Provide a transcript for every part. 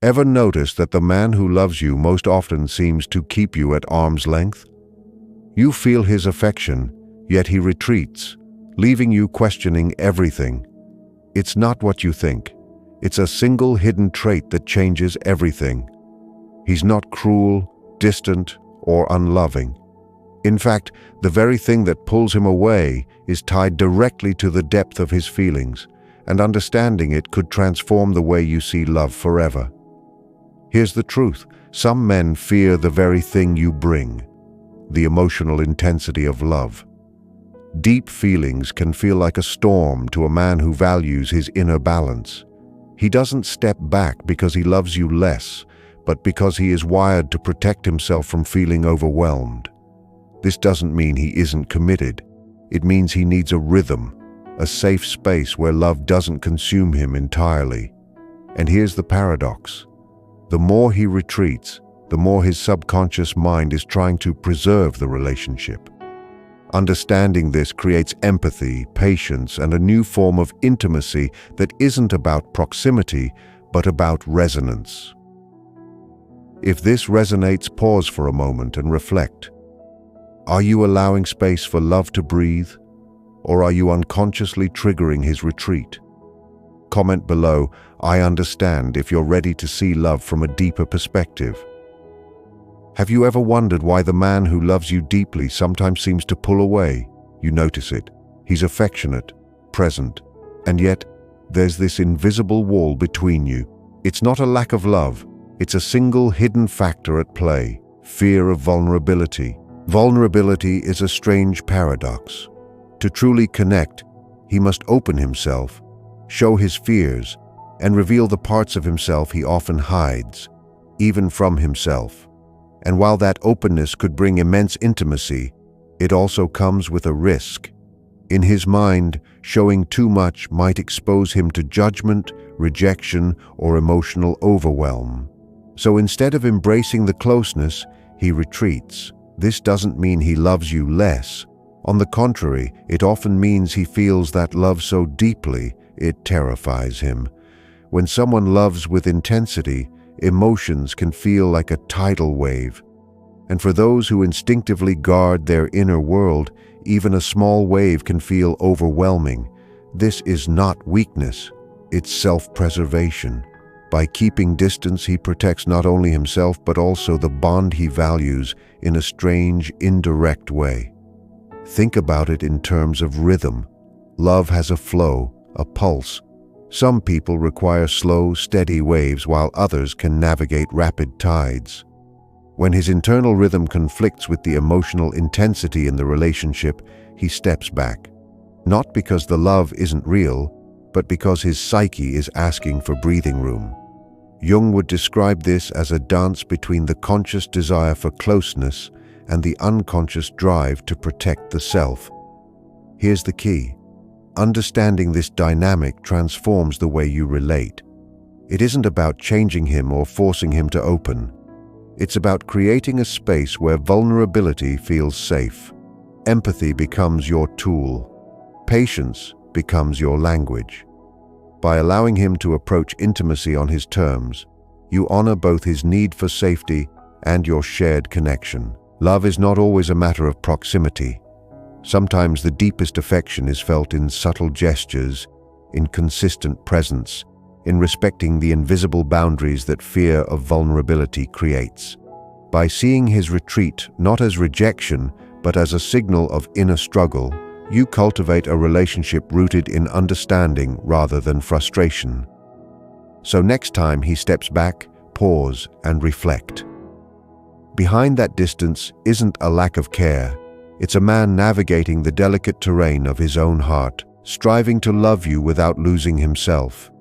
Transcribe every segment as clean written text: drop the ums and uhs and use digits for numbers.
Ever notice that the man who loves you most often seems to keep you at arm's length? You feel his affection, yet he retreats, leaving you questioning everything. It's not what you think. It's a single hidden trait that changes everything. He's not cruel, distant, or unloving. In fact, the very thing that pulls him away is tied directly to the depth of his feelings, and understanding it could transform the way you see love forever. Here's the truth. Some men fear the very thing you bring, the emotional intensity of love. Deep feelings can feel like a storm to a man who values his inner balance. He doesn't step back because he loves you less, but because he is wired to protect himself from feeling overwhelmed. This doesn't mean he isn't committed. It means he needs a rhythm, a safe space where love doesn't consume him entirely. And here's the paradox. The more he retreats, the more his subconscious mind is trying to preserve the relationship. Understanding this creates empathy, patience, and a new form of intimacy that isn't about proximity, but about resonance. If this resonates, pause for a moment and reflect. Are you allowing space for love to breathe, or are you unconsciously triggering his retreat? Comment below, I understand, if you're ready to see love from a deeper perspective. Have you ever wondered why the man who loves you deeply sometimes seems to pull away? You notice it. He's affectionate, present, and yet there's this invisible wall between you. It's not a lack of love. It's a single hidden factor at play: fear of vulnerability. Vulnerability is a strange paradox. To truly connect, he must open himself, show his fears, and reveal the parts of himself he often hides, even from himself. And while that openness could bring immense intimacy, it also comes with a risk. In his mind, showing too much might expose him to judgment, rejection, or emotional overwhelm. So instead of embracing the closeness, he retreats. This doesn't mean he loves you less. On the contrary, it often means he feels that love so deeply, it terrifies him. When someone loves with intensity, emotions can feel like a tidal wave. And for those who instinctively guard their inner world, even a small wave can feel overwhelming. This is not weakness, it's self-preservation. By keeping distance, he protects not only himself but also the bond he values in a strange, indirect way. Think about it in terms of rhythm. Love has a flow, a pulse. Some people require slow, steady waves while others can navigate rapid tides. When his internal rhythm conflicts with the emotional intensity in the relationship, he steps back. Not because the love isn't real, but because his psyche is asking for breathing room. Jung would describe this as a dance between the conscious desire for closeness and the unconscious drive to protect the self. Here's the key. Understanding this dynamic transforms the way you relate. It isn't about changing him or forcing him to open. It's about creating a space where vulnerability feels safe. Empathy becomes your tool. Patience becomes your language. By allowing him to approach intimacy on his terms, you honor both his need for safety and your shared connection. Love is not always a matter of proximity. Sometimes the deepest affection is felt in subtle gestures, in consistent presence, in respecting the invisible boundaries that fear of vulnerability creates. By seeing his retreat not as rejection, but as a signal of inner struggle, you cultivate a relationship rooted in understanding rather than frustration. So next time he steps back, pause and reflect. Behind that distance isn't a lack of care. It's a man navigating the delicate terrain of his own heart, striving to love you without losing himself.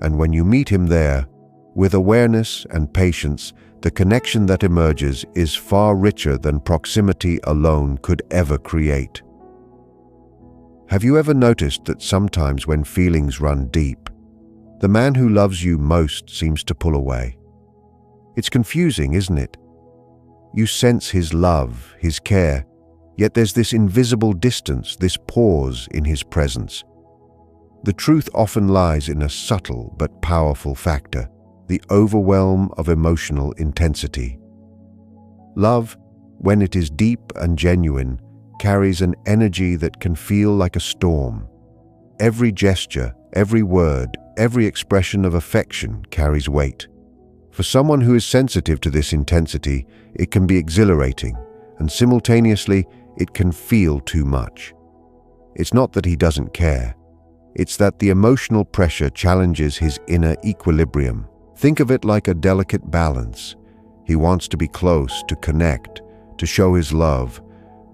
And when you meet him there, with awareness and patience, the connection that emerges is far richer than proximity alone could ever create. Have you ever noticed that sometimes when feelings run deep, the man who loves you most seems to pull away? It's confusing, isn't it? You sense his love, his care, yet there's this invisible distance, this pause in his presence. The truth often lies in a subtle but powerful factor. the overwhelm of emotional intensity. Love, when it is deep and genuine, carries an energy that can feel like a storm. Every gesture, every word, every expression of affection carries weight. For someone who is sensitive to this intensity, it can be exhilarating, and simultaneously, it can feel too much. It's not that he doesn't care. It's that the emotional pressure challenges his inner equilibrium. Think of it like a delicate balance. He wants to be close, to connect, to show his love,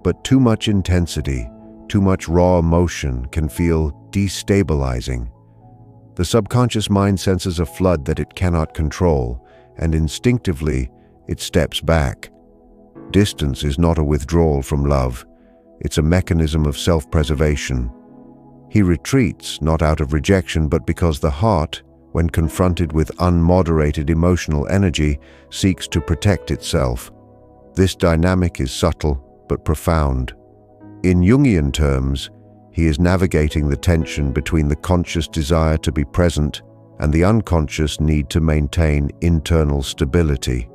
but too much intensity, too much raw emotion can feel destabilizing. The subconscious mind senses a flood that it cannot control, and instinctively, it steps back. Distance is not a withdrawal from love. It's a mechanism of self-preservation. He retreats, not out of rejection, but because the heart, when confronted with unmoderated emotional energy, seeks to protect itself. This dynamic is subtle but profound. In Jungian terms, he is navigating the tension between the conscious desire to be present and the unconscious need to maintain internal stability.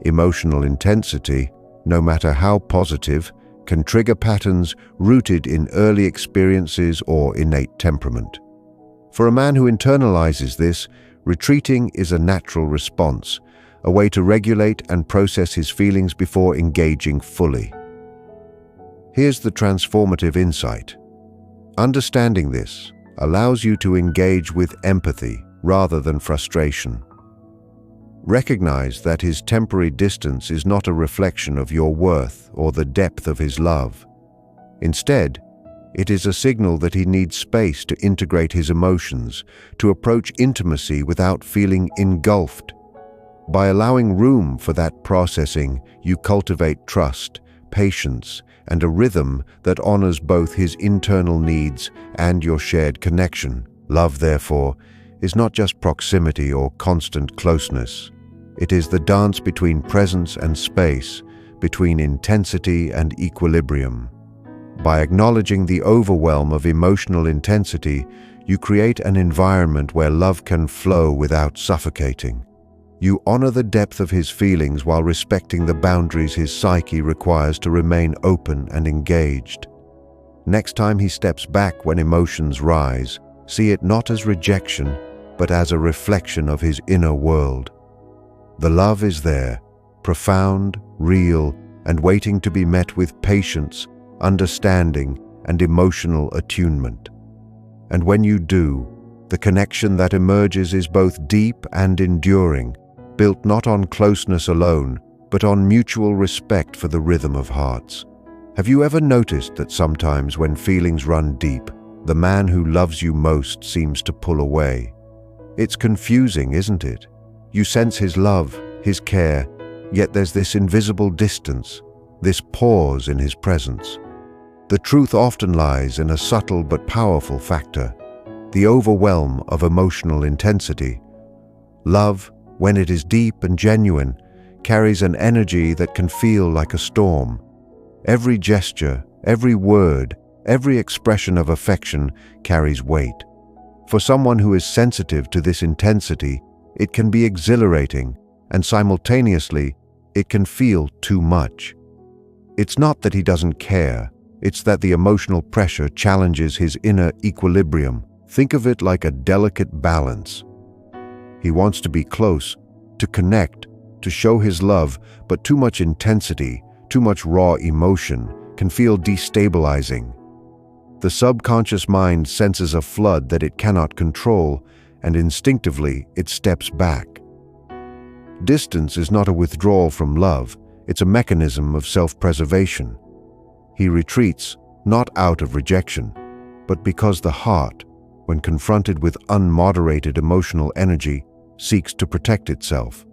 Emotional intensity, no matter how positive, can trigger patterns rooted in early experiences or innate temperament. For a man who internalizes this, retreating is a natural response, a way to regulate and process his feelings before engaging fully. Here's the transformative insight. Understanding this allows you to engage with empathy rather than frustration. Recognize that his temporary distance is not a reflection of your worth or the depth of his love. Instead, it is a signal that he needs space to integrate his emotions, to approach intimacy without feeling engulfed. By allowing room for that processing, you cultivate trust, patience, and a rhythm that honors both his internal needs and your shared connection. Love, therefore, is not just proximity or constant closeness. It is the dance between presence and space, between intensity and equilibrium. By acknowledging the overwhelm of emotional intensity, you create an environment where love can flow without suffocating. You honor the depth of his feelings while respecting the boundaries his psyche requires to remain open and engaged. Next time he steps back when emotions rise, see it not as rejection, but as a reflection of his inner world. The love is there, profound, real, and waiting to be met with patience, understanding, and emotional attunement. And when you do, the connection that emerges is both deep and enduring, built not on closeness alone, but on mutual respect for the rhythm of hearts. Have you ever noticed that sometimes when feelings run deep, the man who loves you most seems to pull away? It's confusing, isn't it? You sense his love, his care, yet there's this invisible distance, this pause in his presence. The truth often lies in a subtle but powerful factor, the overwhelm of emotional intensity. Love, when it is deep and genuine, carries an energy that can feel like a storm. Every gesture, every word, every expression of affection carries weight. For someone who is sensitive to this intensity, it can be exhilarating, and simultaneously, it can feel too much. It's not that he doesn't care, it's that the emotional pressure challenges his inner equilibrium. Think of it like a delicate balance. He wants to be close, to connect, to show his love, but too much intensity, too much raw emotion can feel destabilizing. The subconscious mind senses a flood that it cannot control, and instinctively it steps back. Distance is not a withdrawal from love, it's a mechanism of self-preservation. He retreats, not out of rejection, but because the heart, when confronted with unmoderated emotional energy, seeks to protect itself.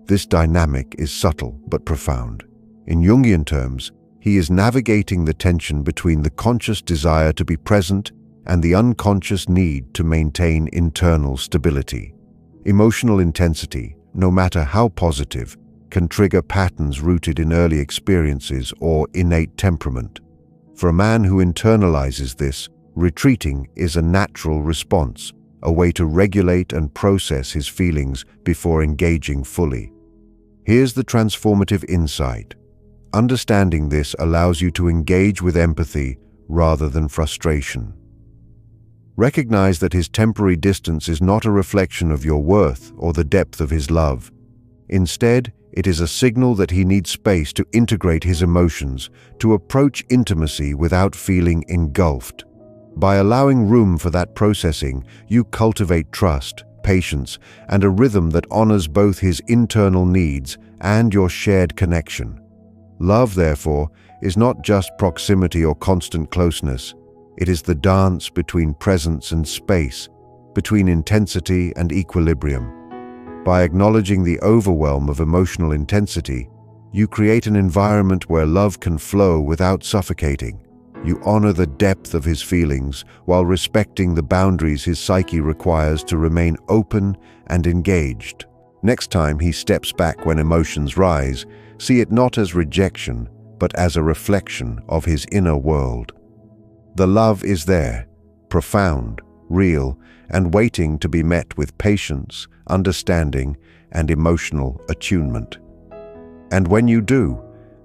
This dynamic is subtle but profound. In Jungian terms, he is navigating the tension between the conscious desire to be present and the unconscious need to maintain internal stability. Emotional intensity, no matter how positive, can trigger patterns rooted in early experiences or innate temperament. For a man who internalizes this, retreating is a natural response, a way to regulate and process his feelings before engaging fully. Here's the transformative insight. Understanding this allows you to engage with empathy rather than frustration. Recognize that his temporary distance is not a reflection of your worth or the depth of his love. Instead, it is a signal that he needs space to integrate his emotions, to approach intimacy without feeling engulfed. By allowing room for that processing, you cultivate trust, patience, and a rhythm that honors both his internal needs and your shared connection. Love, therefore, is not just proximity or constant closeness. It is the dance between presence and space, between intensity and equilibrium. By acknowledging the overwhelm of emotional intensity, you create an environment where love can flow without suffocating. You honor the depth of his feelings while respecting the boundaries his psyche requires to remain open and engaged. Next time he steps back when emotions rise, see it not as rejection, but as a reflection of his inner world. The love is there, profound, real, and waiting to be met with patience, understanding, and emotional attunement. And when you do,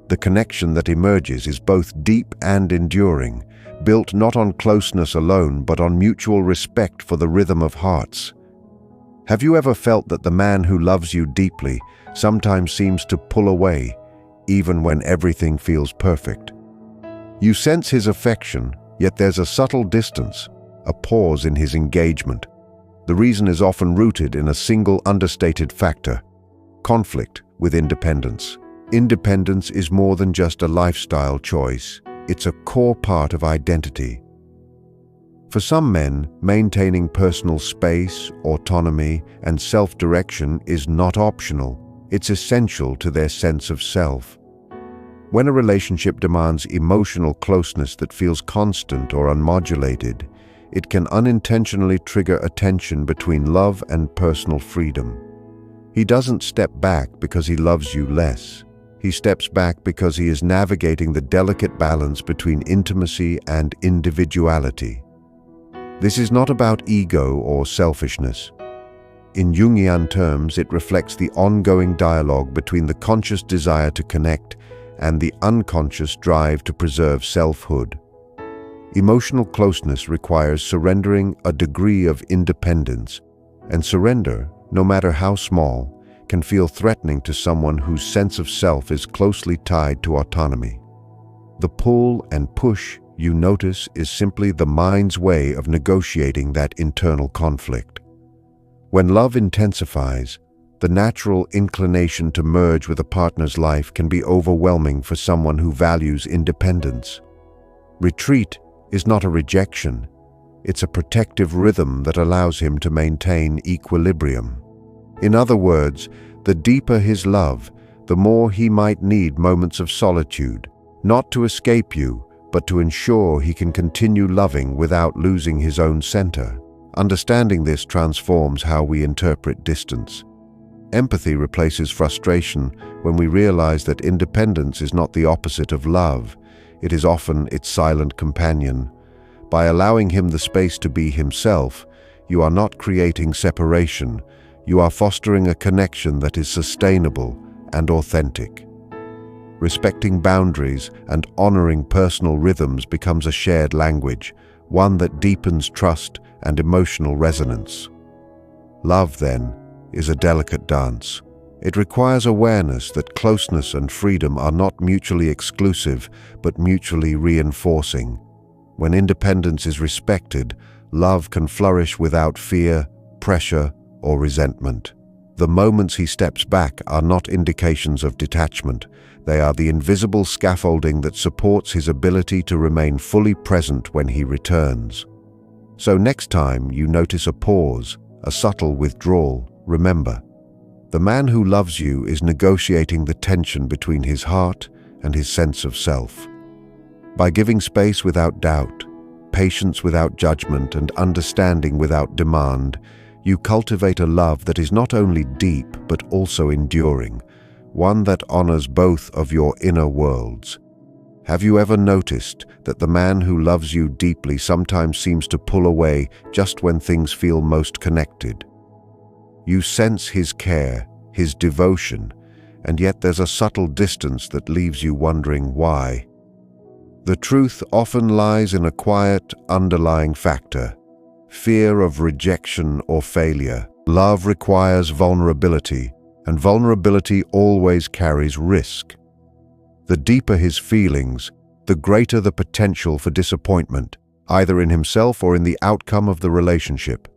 the connection that emerges is both deep and enduring, built not on closeness alone but on mutual respect for the rhythm of hearts. Have you ever felt that the man who loves you deeply sometimes seems to pull away, even when everything feels perfect? You sense his affection, yet there's a subtle distance, a pause in his engagement. The reason is often rooted in a single understated factor: conflict with independence. Independence is more than just a lifestyle choice. It's a core part of identity. For some men, maintaining personal space, autonomy, and self-direction is not optional. It's essential to their sense of self. When a relationship demands emotional closeness that feels constant or unmodulated, it can unintentionally trigger a tension between love and personal freedom. He doesn't step back because he loves you less. He steps back because he is navigating the delicate balance between intimacy and individuality. This is not about ego or selfishness. In Jungian terms, it reflects the ongoing dialogue between the conscious desire to connect and the unconscious drive to preserve selfhood. Emotional closeness requires surrendering a degree of independence, and surrender, no matter how small, can feel threatening to someone whose sense of self is closely tied to autonomy. The pull and push you notice is simply the mind's way of negotiating that internal conflict. When love intensifies, the natural inclination to merge with a partner's life can be overwhelming for someone who values independence. Retreat is not a rejection. It's a protective rhythm that allows him to maintain equilibrium. In other words, the deeper his love, the more he might need moments of solitude, not to escape you, but to ensure he can continue loving without losing his own center. Understanding this transforms how we interpret distance. Empathy replaces frustration when we realize that independence is not the opposite of love. It is often its silent companion. By allowing him the space to be himself, you are not creating separation. You are fostering a connection that is sustainable and authentic. Respecting boundaries and honoring personal rhythms becomes a shared language, one that deepens trust and emotional resonance. Love, then, is a delicate dance. It requires awareness that closeness and freedom are not mutually exclusive, but mutually reinforcing. When independence is respected, love can flourish without fear, pressure, or resentment. The moments he steps back are not indications of detachment. They are the invisible scaffolding that supports his ability to remain fully present when he returns. So next time you notice a pause, a subtle withdrawal, remember, the man who loves you is negotiating the tension between his heart and his sense of self. By giving space without doubt, patience without judgment, and understanding without demand, you cultivate a love that is not only deep but also enduring, one that honors both of your inner worlds. Have you ever noticed that the man who loves you deeply sometimes seems to pull away just when things feel most connected? You sense his care, his devotion, and yet there's a subtle distance that leaves you wondering why. The truth often lies in a quiet, underlying factor: fear of rejection or failure. Love requires vulnerability, and vulnerability always carries risk. The deeper his feelings, the greater the potential for disappointment, either in himself or in the outcome of the relationship.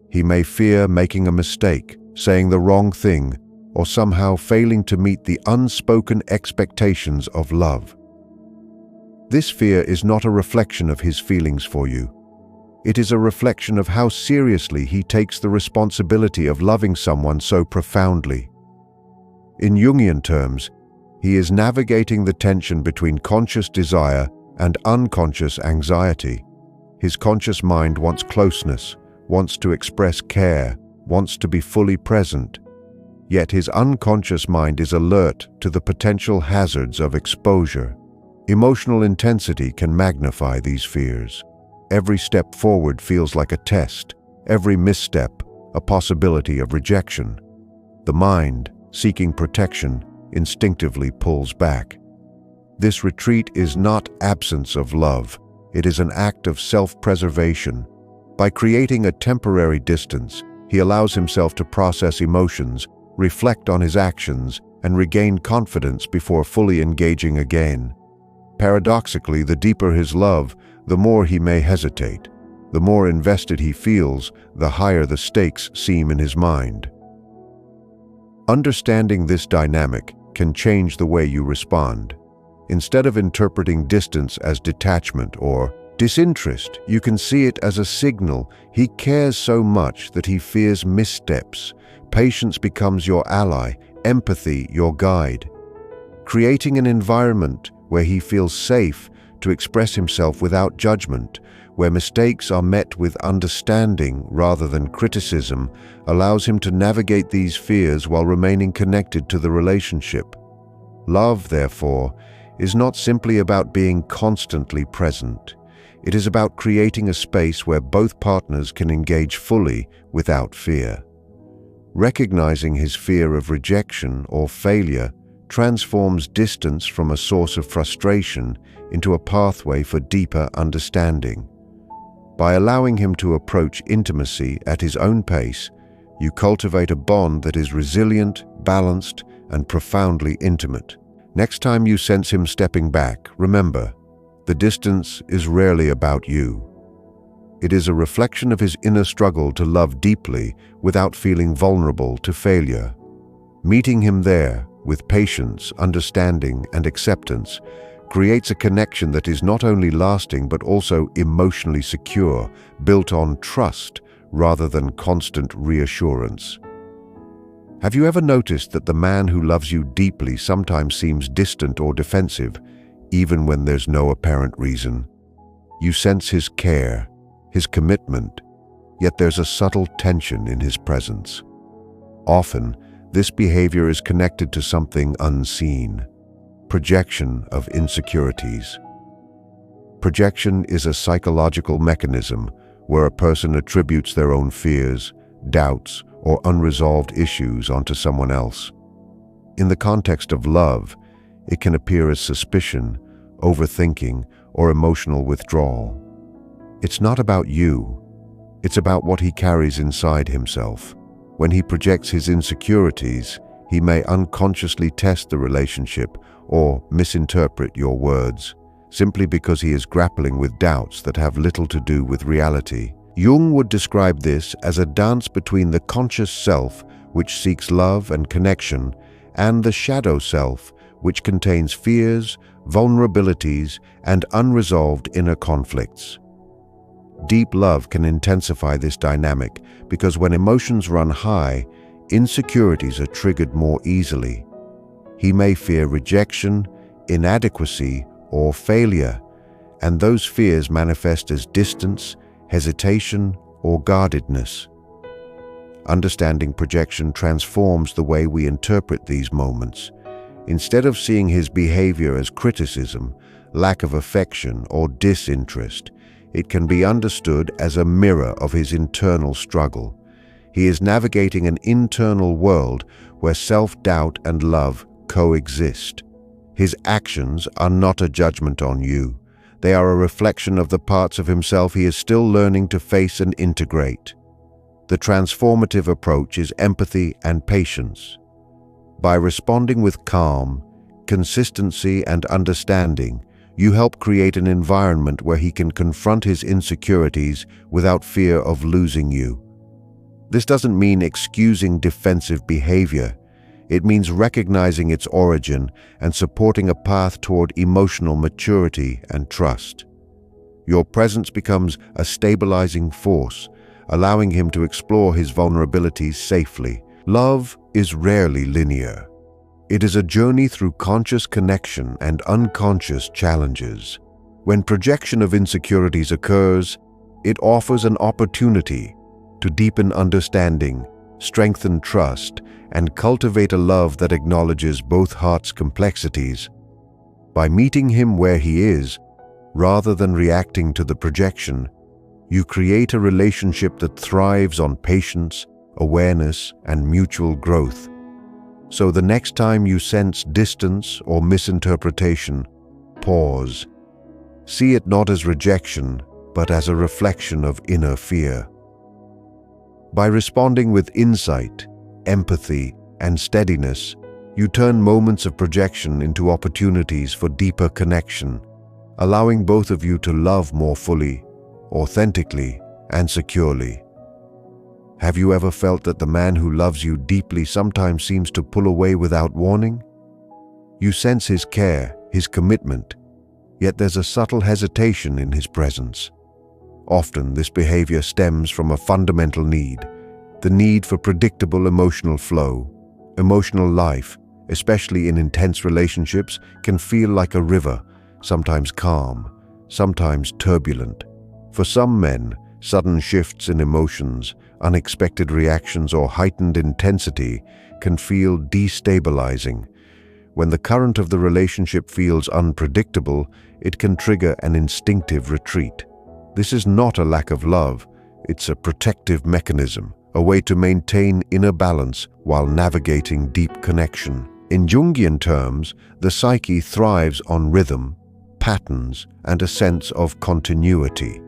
He may fear making a mistake, saying the wrong thing, or somehow failing to meet the unspoken expectations of love. This fear is not a reflection of his feelings for you. It is a reflection of how seriously he takes the responsibility of loving someone so profoundly. In Jungian terms, he is navigating the tension between conscious desire and unconscious anxiety. His conscious mind wants closeness, wants to express care, wants to be fully present. Yet his unconscious mind is alert to the potential hazards of exposure. Emotional intensity can magnify these fears. Every step forward feels like a test, every misstep a possibility of rejection. The mind, seeking protection, instinctively pulls back. This retreat is not absence of love, it is an act of self-preservation. By creating a temporary distance, he allows himself to process emotions, reflect on his actions, and regain confidence before fully engaging again. Paradoxically, the deeper his love, the more he may hesitate. The more invested he feels, the higher the stakes seem in his mind. Understanding this dynamic can change the way you respond. Instead of interpreting distance as detachment or disinterest, you can see it as a signal he cares so much that he fears missteps. Patience becomes your ally, empathy your guide. Creating an environment where he feels safe to express himself without judgment, where mistakes are met with understanding rather than criticism, allows him to navigate these fears while remaining connected to the relationship. Love, therefore, is not simply about being constantly present. It is about creating a space where both partners can engage fully without fear. Recognizing his fear of rejection or failure transforms distance from a source of frustration into a pathway for deeper understanding. By allowing him to approach intimacy at his own pace, you cultivate a bond that is resilient, balanced, and profoundly intimate. Next time you sense him stepping back, remember, the distance is rarely about you. It is a reflection of his inner struggle to love deeply without feeling vulnerable to failure. Meeting him there, with patience, understanding, and acceptance, creates a connection that is not only lasting but also emotionally secure, built on trust rather than constant reassurance. Have you ever noticed that the man who loves you deeply sometimes seems distant or defensive, even when there's no apparent reason? You sense his care, his commitment, yet there's a subtle tension in his presence. Often, this behavior is connected to something unseen: projection of insecurities. Projection is a psychological mechanism where a person attributes their own fears, doubts, or unresolved issues onto someone else. In the context of love, it can appear as suspicion, overthinking, or emotional withdrawal. It's not about you, it's about what he carries inside himself. When he projects his insecurities, he may unconsciously test the relationship or misinterpret your words, simply because he is grappling with doubts that have little to do with reality. Jung would describe this as a dance between the conscious self, which seeks love and connection, and the shadow self, which contains fears, vulnerabilities, and unresolved inner conflicts. Deep love can intensify this dynamic because when emotions run high, insecurities are triggered more easily. He may fear rejection, inadequacy, or failure, and those fears manifest as distance, hesitation, or guardedness. Understanding projection transforms the way we interpret these moments. Instead of seeing his behavior as criticism, lack of affection, or disinterest. It can be understood as a mirror of his internal struggle. He is navigating an internal world where self-doubt and love coexist. His actions are not a judgment on you. They are a reflection of the parts of himself he is still learning to face and integrate. The transformative approach is empathy and patience. By responding with calm, consistency, and understanding, you help create an environment where he can confront his insecurities without fear of losing you. This doesn't mean excusing defensive behavior. It means recognizing its origin and supporting a path toward emotional maturity and trust. Your presence becomes a stabilizing force, allowing him to explore his vulnerabilities safely. Love is rarely linear. It is a journey through conscious connection and unconscious challenges. When projection of insecurities occurs, it offers an opportunity to deepen understanding, strengthen trust, and cultivate a love that acknowledges both hearts' complexities. By meeting him where he is, rather than reacting to the projection, you create a relationship that thrives on patience, awareness, and mutual growth. So the next time you sense distance or misinterpretation, pause. See it not as rejection, but as a reflection of inner fear. By responding with insight, empathy, and steadiness, you turn moments of projection into opportunities for deeper connection, allowing both of you to love more fully, authentically, and securely. Have you ever felt that the man who loves you deeply sometimes seems to pull away without warning? You sense his care, his commitment, yet there's a subtle hesitation in his presence. Often, this behavior stems from a fundamental need, the need for predictable emotional flow. Emotional life, especially in intense relationships, can feel like a river, sometimes calm, sometimes turbulent. For some men, sudden shifts in emotions, unexpected reactions, or heightened intensity can feel destabilizing. When the current of the relationship feels unpredictable, it can trigger an instinctive retreat. This is not a lack of love, it's a protective mechanism, a way to maintain inner balance while navigating deep connection. In Jungian terms, the psyche thrives on rhythm, patterns, and a sense of continuity.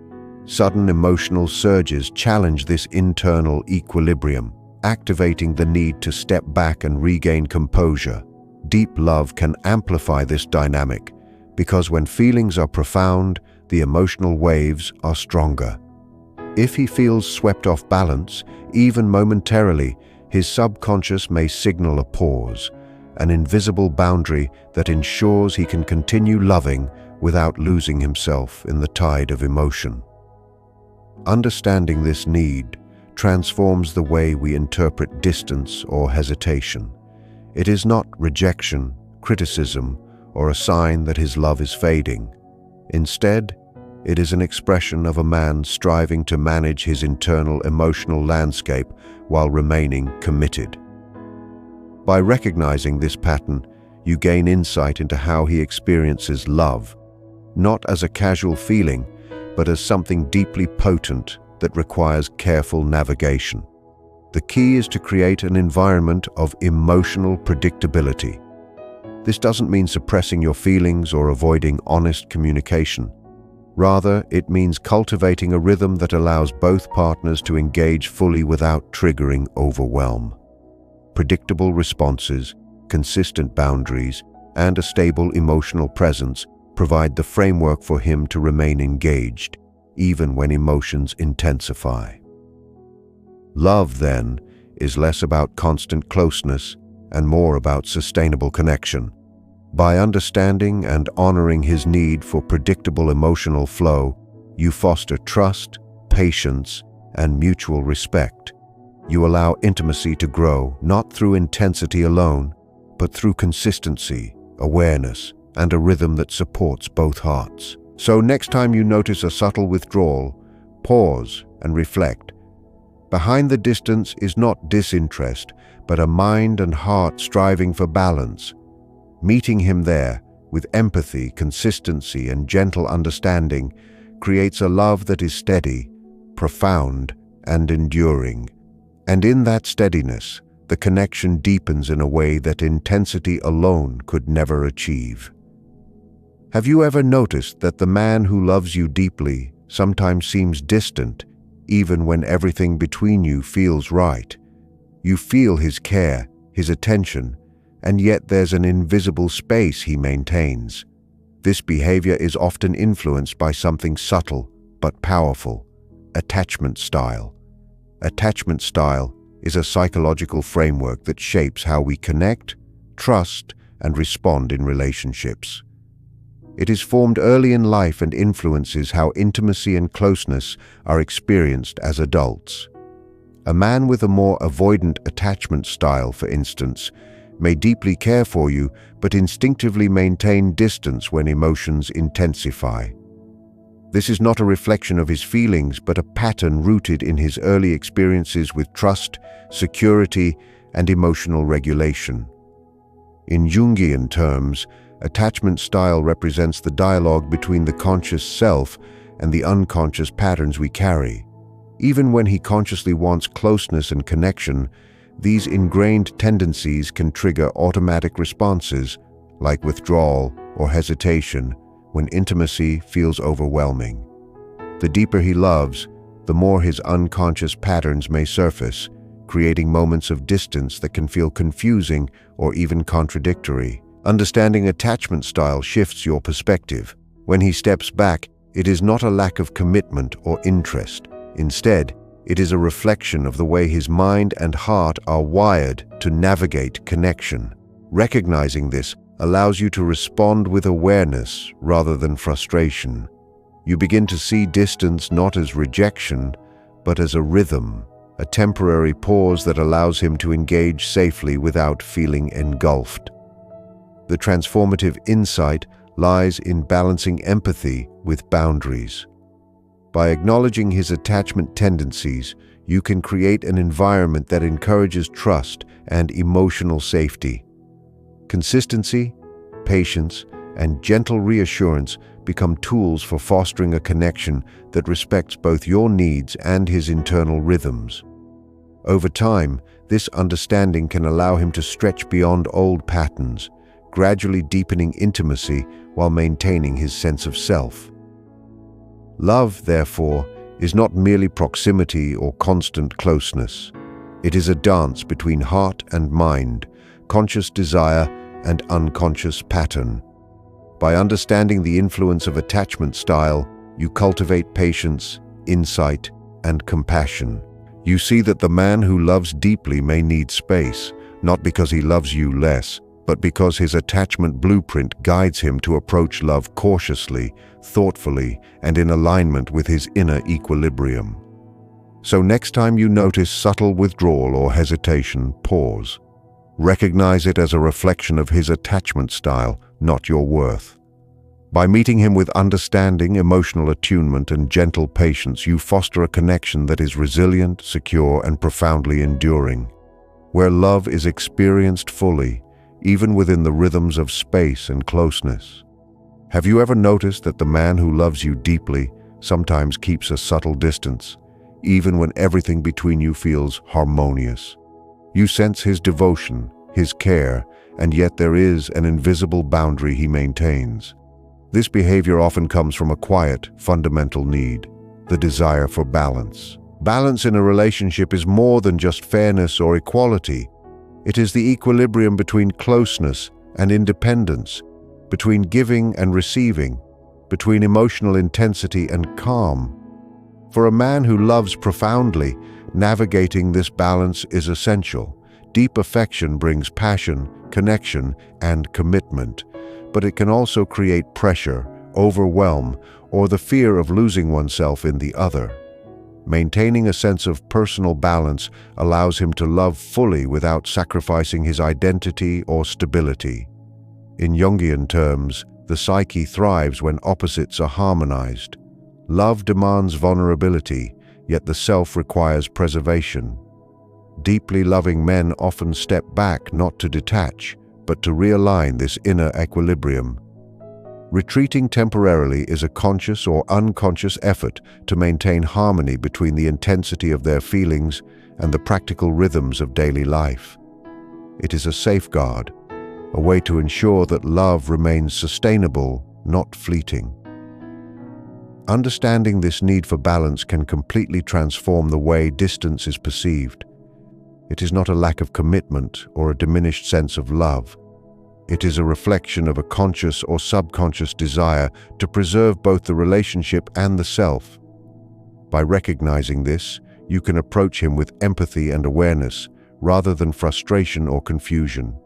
Sudden emotional surges challenge this internal equilibrium, activating the need to step back and regain composure. Deep love can amplify this dynamic, because when feelings are profound, the emotional waves are stronger. If he feels swept off balance, even momentarily, his subconscious may signal a pause, an invisible boundary that ensures he can continue loving without losing himself in the tide of emotion. Understanding this need transforms the way we interpret distance or hesitation. It is not rejection, criticism, or a sign that his love is fading. Instead, it is an expression of a man striving to manage his internal emotional landscape while remaining committed. By recognizing this pattern, you gain insight into how he experiences love, not as a casual feeling, but as something deeply potent that requires careful navigation. The key is to create an environment of emotional predictability. This doesn't mean suppressing your feelings or avoiding honest communication. Rather, it means cultivating a rhythm that allows both partners to engage fully without triggering overwhelm. Predictable responses, consistent boundaries, and a stable emotional presence provide the framework for him to remain engaged, even when emotions intensify. Love, then, is less about constant closeness and more about sustainable connection. By understanding and honoring his need for predictable emotional flow, you foster trust, patience, and mutual respect. You allow intimacy to grow not through intensity alone, but through consistency, awareness, and a rhythm that supports both hearts. So next time you notice a subtle withdrawal, pause and reflect. Behind the distance is not disinterest, but a mind and heart striving for balance. Meeting him there, with empathy, consistency, and gentle understanding, creates a love that is steady, profound, and enduring. And in that steadiness, the connection deepens in a way that intensity alone could never achieve. Have you ever noticed that the man who loves you deeply sometimes seems distant, even when everything between you feels right? You feel his care, his attention, and yet there's an invisible space he maintains. This behavior is often influenced by something subtle but powerful: attachment style. Attachment style is a psychological framework that shapes how we connect, trust, and respond in relationships. It is formed early in life and influences how intimacy and closeness are experienced as adults. A man with a more avoidant attachment style, for instance, may deeply care for you but instinctively maintain distance when emotions intensify. This is not a reflection of his feelings, but a pattern rooted in his early experiences with trust, security, and emotional regulation. In Jungian terms, attachment style represents the dialogue between the conscious self and the unconscious patterns we carry. Even when he consciously wants closeness and connection, these ingrained tendencies can trigger automatic responses, like withdrawal or hesitation, when intimacy feels overwhelming. The deeper he loves, the more his unconscious patterns may surface, creating moments of distance that can feel confusing or even contradictory. Understanding attachment style shifts your perspective. When he steps back, it is not a lack of commitment or interest. Instead, it is a reflection of the way his mind and heart are wired to navigate connection. Recognizing this allows you to respond with awareness rather than frustration. You begin to see distance not as rejection, but as a rhythm, a temporary pause that allows him to engage safely without feeling engulfed. The transformative insight lies in balancing empathy with boundaries. By acknowledging his attachment tendencies, you can create an environment that encourages trust and emotional safety. Consistency, patience, and gentle reassurance become tools for fostering a connection that respects both your needs and his internal rhythms. Over time, this understanding can allow him to stretch beyond old patterns, gradually deepening intimacy while maintaining his sense of self. Love, therefore, is not merely proximity or constant closeness. It is a dance between heart and mind, conscious desire and unconscious pattern. By understanding the influence of attachment style, you cultivate patience, insight, and compassion. You see that the man who loves deeply may need space, not because he loves you less, but because his attachment blueprint guides him to approach love cautiously, thoughtfully, and in alignment with his inner equilibrium. So next time you notice subtle withdrawal or hesitation, pause. Recognize it as a reflection of his attachment style, not your worth. By meeting him with understanding, emotional attunement, and gentle patience, you foster a connection that is resilient, secure, and profoundly enduring. Where love is experienced fully, even within the rhythms of space and closeness. Have you ever noticed that the man who loves you deeply sometimes keeps a subtle distance, even when everything between you feels harmonious? You sense his devotion, his care, and yet there is an invisible boundary he maintains. This behavior often comes from a quiet, fundamental need, the desire for balance. Balance in a relationship is more than just fairness or equality. It is the equilibrium between closeness and independence, between giving and receiving, between emotional intensity and calm. For a man who loves profoundly, navigating this balance is essential. Deep affection brings passion, connection, and commitment, but it can also create pressure, overwhelm, or the fear of losing oneself in the other. Maintaining a sense of personal balance allows him to love fully without sacrificing his identity or stability. In Jungian terms, the psyche thrives when opposites are harmonized. Love demands vulnerability, yet the self requires preservation. Deeply loving men often step back not to detach, but to realign this inner equilibrium. Retreating temporarily is a conscious or unconscious effort to maintain harmony between the intensity of their feelings and the practical rhythms of daily life. It is a safeguard, a way to ensure that love remains sustainable, not fleeting. Understanding this need for balance can completely transform the way distance is perceived. It is not a lack of commitment or a diminished sense of love. It is a reflection of a conscious or subconscious desire to preserve both the relationship and the self. By recognizing this, you can approach him with empathy and awareness, rather than frustration or confusion.